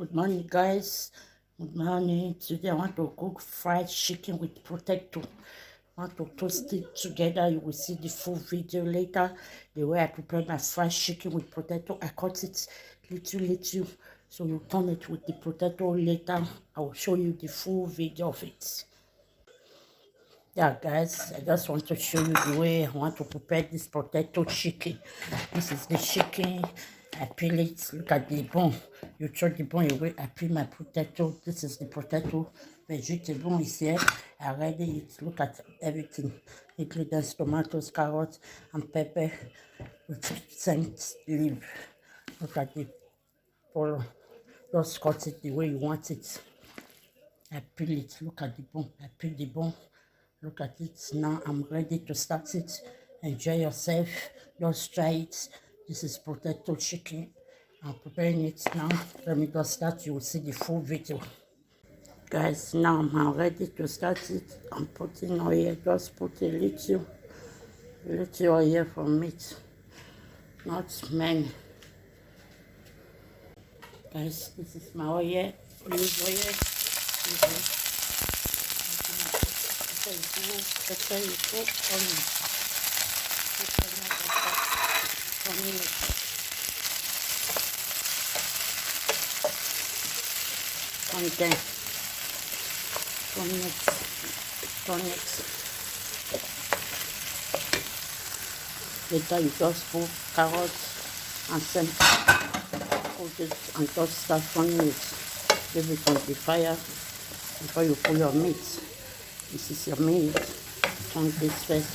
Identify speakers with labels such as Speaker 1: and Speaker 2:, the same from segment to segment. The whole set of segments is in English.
Speaker 1: Good morning, guys. Good morning. Today I want to cook fried chicken with potato. I want to toast it together. You will see the full video later. The way I prepare my fried chicken with potato, I cut it little, so you turn it with the potato later. I will show you the full video of it. Yeah, guys, I just want to show you the way I want to prepare this potato chicken. This is the chicken. I peel it. Look at the bone. You throw the bone away. I peel my potato. This is the potato. Vegetable is here. I ready it. Look at everything. Ingredients: tomatoes, carrots, and pepper with scent leaf. Look at the follow. Just cut it the way you want it. I peel it. Look at the bone. I peel the bone. Look at it. Now I'm ready to start it. Enjoy yourself. Just try it. This is potato chicken. I'm preparing it now. Let me just start. You will see the full video. Guys, now I'm ready to start it. I'm putting oil. Just put a little oil from it. Not many. Guys, this is my oil. Use oil. After you put onion. And then turn it. Later you just put carrots and some put it and just start turning it. Leave it on the fire before you put your meat. This is your meat. Turn this first.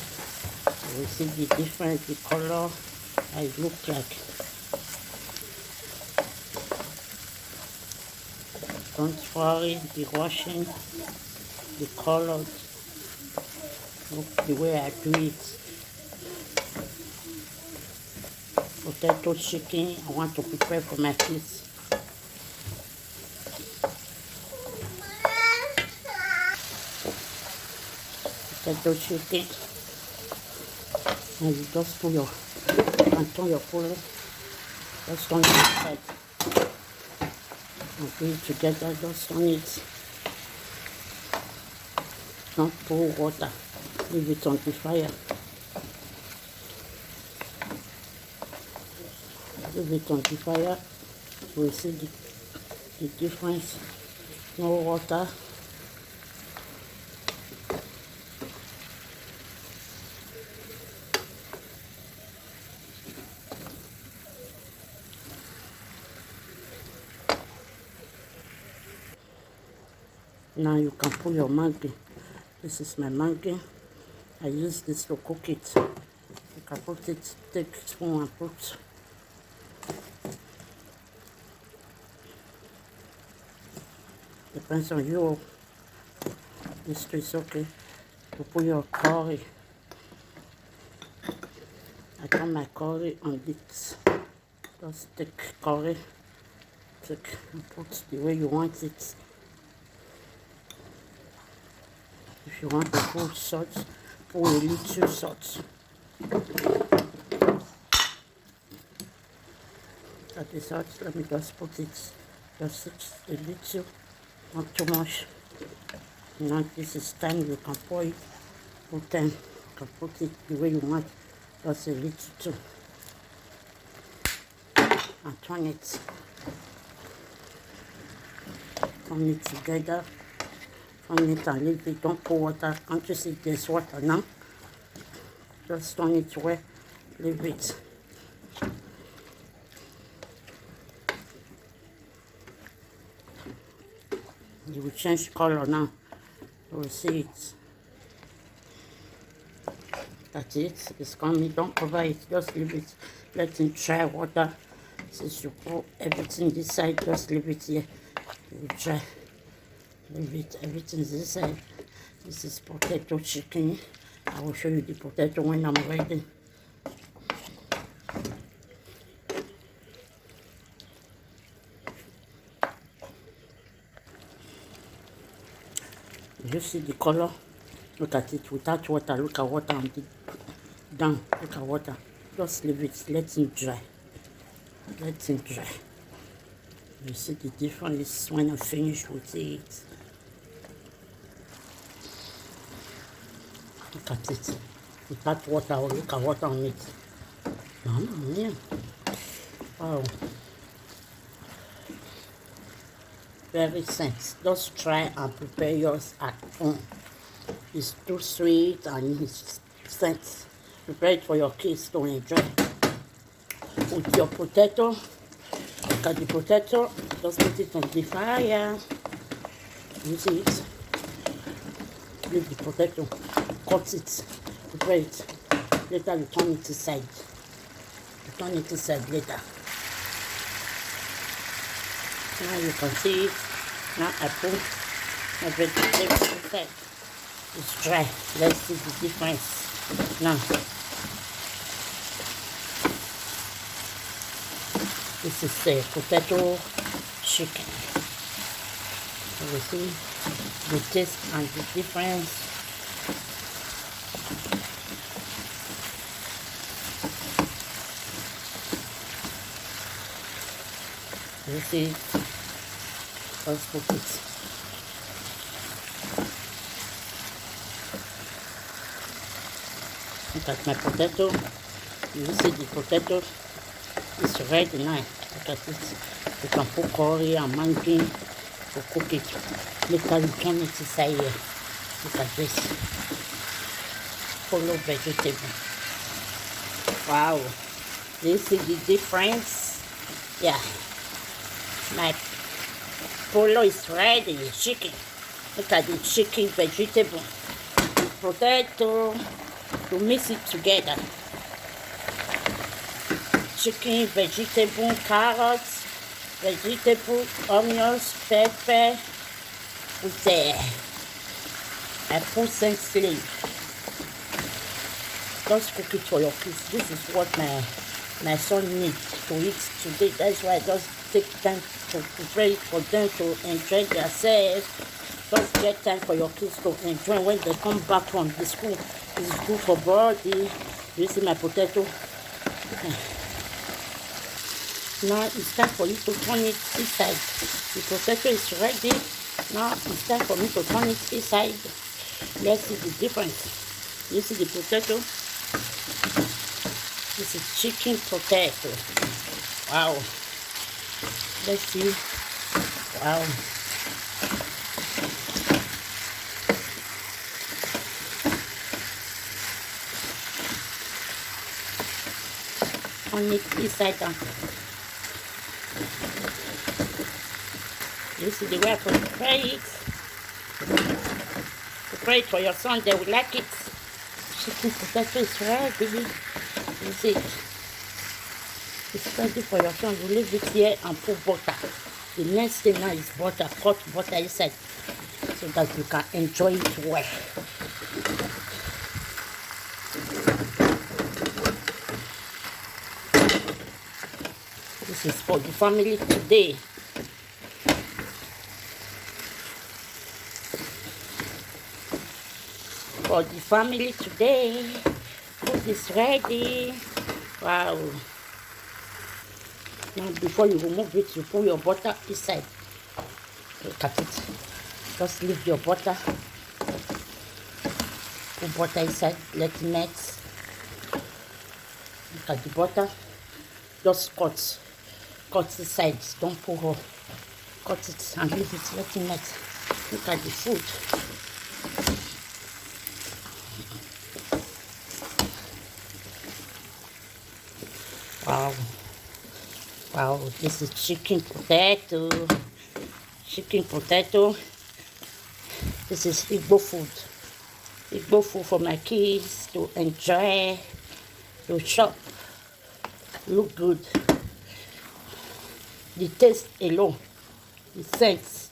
Speaker 1: You will see the difference, the color, how it looks like. Don't worry, the washing, the color, look the way I do it. Potato chicken, I want to prepare for my kids. Potato chicken, and you just put your, and turn your puller, just turn it inside. And put it together, just turn it. Don't pour water, leave it on the fire. Leave it on the fire, you will see the difference. No water. Now you can put your Maggi. This is my Maggi. I use this to cook it. You can put it, take spoon and put. Depends on you. This is okay. You put your curry. I turn my curry on this. Just take curry. Take and put the way you want it. If you want to put salt, put a little salt. That is salt. Let me just put it just a little, not too much. Now this is time you can pour it. Put time. You can put it the way you want. Just a little too. And turn it. Turn it together. Turn it and leave it. Don't pour water. Can't you see there's water now? Just turn it well. Leave it. You will change color now. You will see it. That's it. It's coming. Don't cover it. Just leave it. Let it dry water. Since you put everything this side, just leave it here. It will dry. Leave it. Everything's this side. This is potato chicken. I will show you the potato when I'm ready. You see the color? Look at it without water. Look at water on the down. Look at water. Just leave it. Let it dry. Let it dry. You see the difference when I finish with it. Look at it. Without water, or look at water on it. Yeah. Wow. Very sweet. Just try and prepare yours at home. It's too sweet and it's sweet. Prepare it for your kids to enjoy. With your potato, look at the potato, just put it on the fire. You see it? Leave the potato, cut it, prepare it. Later you turn it inside. You turn it inside later. Now you can see it. Now I put my vegetables inside. It's dry. Let's see the difference. Now, this is the potato chicken. You will see the taste and the difference. You see, let's cook it. Look at my potato. You see the potato is ready now. Look at it. You can put curry and mango to cook it. Later you turn it inside here. Look at this. Full of vegetable. Wow. Do you see the difference? Yeah. My polo is ready. The chicken. Look at the chicken vegetable. The potato. To mix it together. Chicken, vegetable, carrots, vegetable, onions, pepper, with a full sense leaf. Just cook it for your kids. This is what my son needs to eat today. That's why I just take time to prepare it for them to enjoy themselves. Just get time for your kids to enjoy when they come back from the school. It's good for body. You see my potato? Now it's time for you to turn it inside. The potato is ready. Now it's time for me to turn it inside. Let's see the difference. You see the potato? This is chicken potato. Wow. Let's see. Wow. On it inside down. You see the way I prepare it. Prepare it for your son, they will like it. Chicken potato is ready. You see it. It's ready for your son. You leave it here and put butter. The next thing now is butter. Cut butter inside so that you can enjoy it well. This is for the family today. For the family today. Food is ready. Wow. Now before you remove it, you put your butter inside. Look at it. Just leave your butter. Put butter inside. Let it melt. Look at the butter. Just cut. Cut the sides, don't pull her. Cut it and leave it, let it melt. Look at the food. Wow. Wow, this is chicken potato. Chicken potato. This is Igbo food. Igbo food for my kids to enjoy, to shop. Look good. The taste alone, the sense.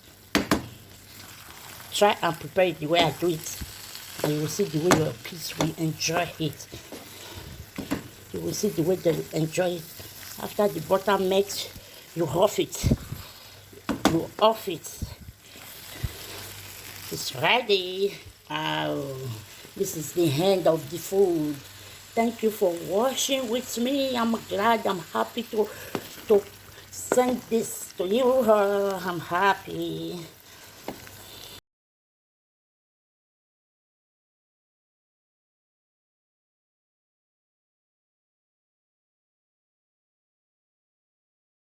Speaker 1: Try and prepare it the way I do it, and you will see the way your kids will enjoy it. You will see the way they will enjoy it. After the butter melts, you off it. You off it. It's ready. This is the end of the food. Thank you for watching with me. I'm glad, I'm happy to send this to you. I'm happy.